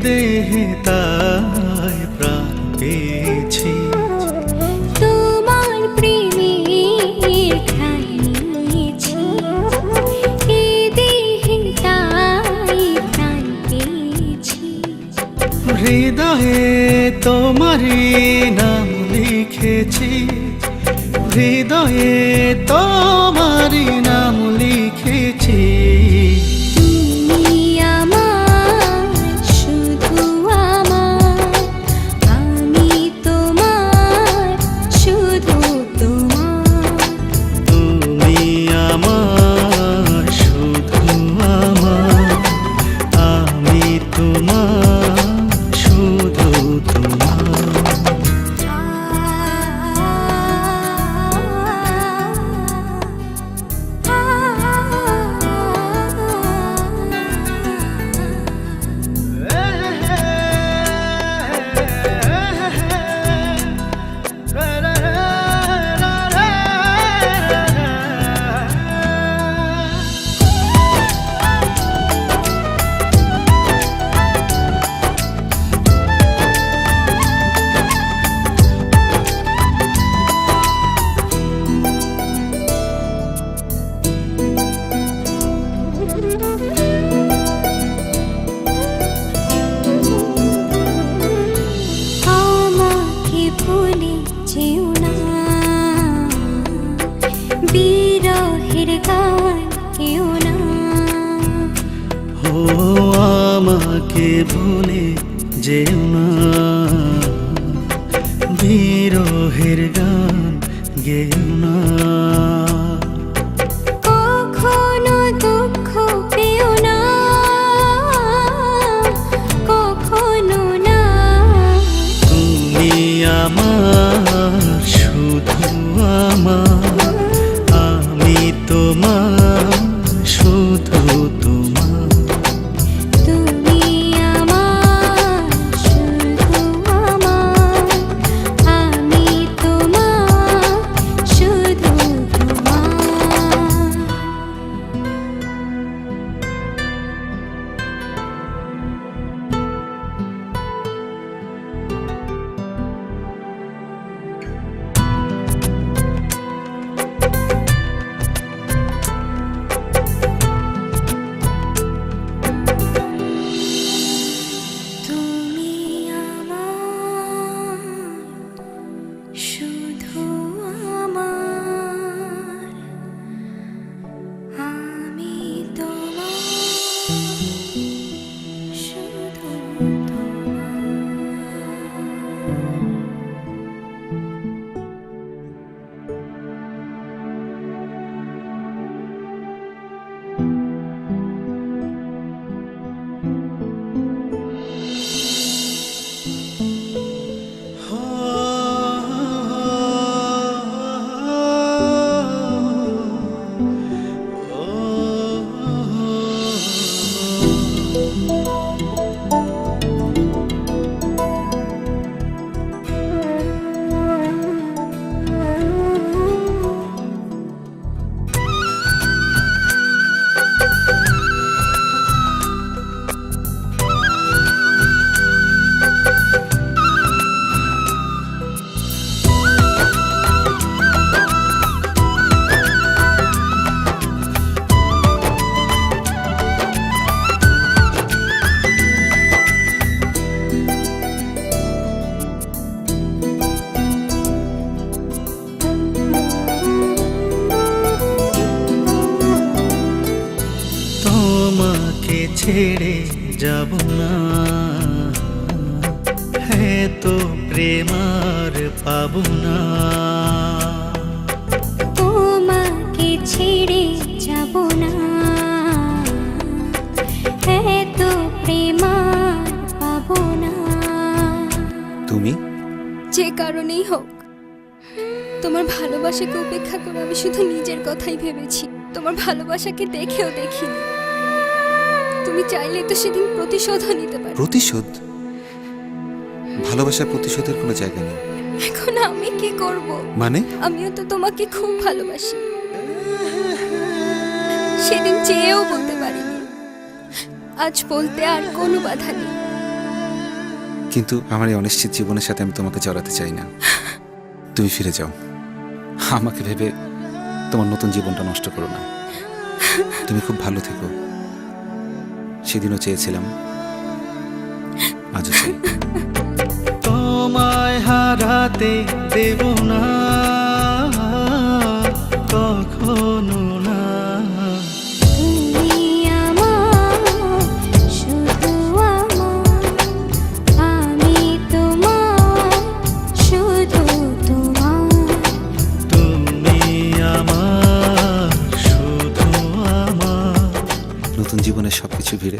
দেহে তাই প্রাণ পেয়েছি। তোমার প্রেমের ঠাঁই নিয়েছি, এ দেহে তাই প্রাণ পেয়েছি। হৃদয়ে তোমারই নাম লিখেছি, হৃদয়ে তোমারই নাম লিখেছি। তুমি আমার, শুধু আমার, আমি তোমার, শুধু তোমার। তুমি আমার, শুধু আমার, আমি তোমার, শুধু তোমার। আমাকে ভুলে যেও না, বিরহের গান কেউ না। ও আমাকে ভুলে যেও না, বিরহের গান গেও না। কখনো দুঃখ পেও না, কখনো না। তুমি আমার, শুধু আমার, আমি তোমার, শুধু তোমার। তুমি আমার, শুধু আমার, আমি তোমার, শুধু তোমার। তুমি আমার, শুধু আমার, আমি তোমার, শুধু তোমার। তোমাকে ছেড়ে যাব না, হ্যাঁ তো প্রেম আর পাবো না। তোমাকে ছেড়ে যাব না, এত প্রেম আর পাবো না। তুমি যে কারণেই হোক, তোমার ভালোবাসাকে উপেক্ষা করে আমি শুধু নিজের কথাই ভেবেছি, তোমার ভালোবাসাকে দেখেও দেখিনি। তুমি চাইলে তো সেদিন প্রতিশোধও নিতে পারো। প্রতিশোধ? ভালোবাসার প্রতিশোধের কোনো জায়গা নেই। এখন আমি কি করব? মানে? আমিও তো তোমাকে খুব ভালোবাসি, সেদিন চেয়েও বলতে পারিনি, আজ বলতে আর কোনো বাধা নেই। কিন্তু আমার এই অনিশ্চিত জীবনের সাথে আমি তোমাকে জড়াতে চাই না। তুমি ফিরে যাও, আমাকে ভেবে তোমার নতুন জীবনটা নষ্ট করো না। তুমি খুব ভালো থেকো, সেদিনও চেয়েছিলাম, আজও চাই। তোমায় হারাতে দেব না কখনো না। তুমি আমার, শুধু আমার, আমি তোমার, শুধু তোমার। তুমি আমার, শুধু আমার। নতুন জীবনের সবকিছু ভিড়ে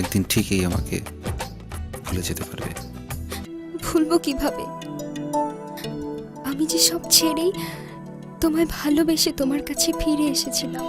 একদিন ঠিকই আমাকে ভুলে যেতে পারবে। ভুলবো কিভাবে? আমি যে সব ছেড়েই তোমায় ভালোবেসে তোমার কাছে ফিরে এসেছিলাম।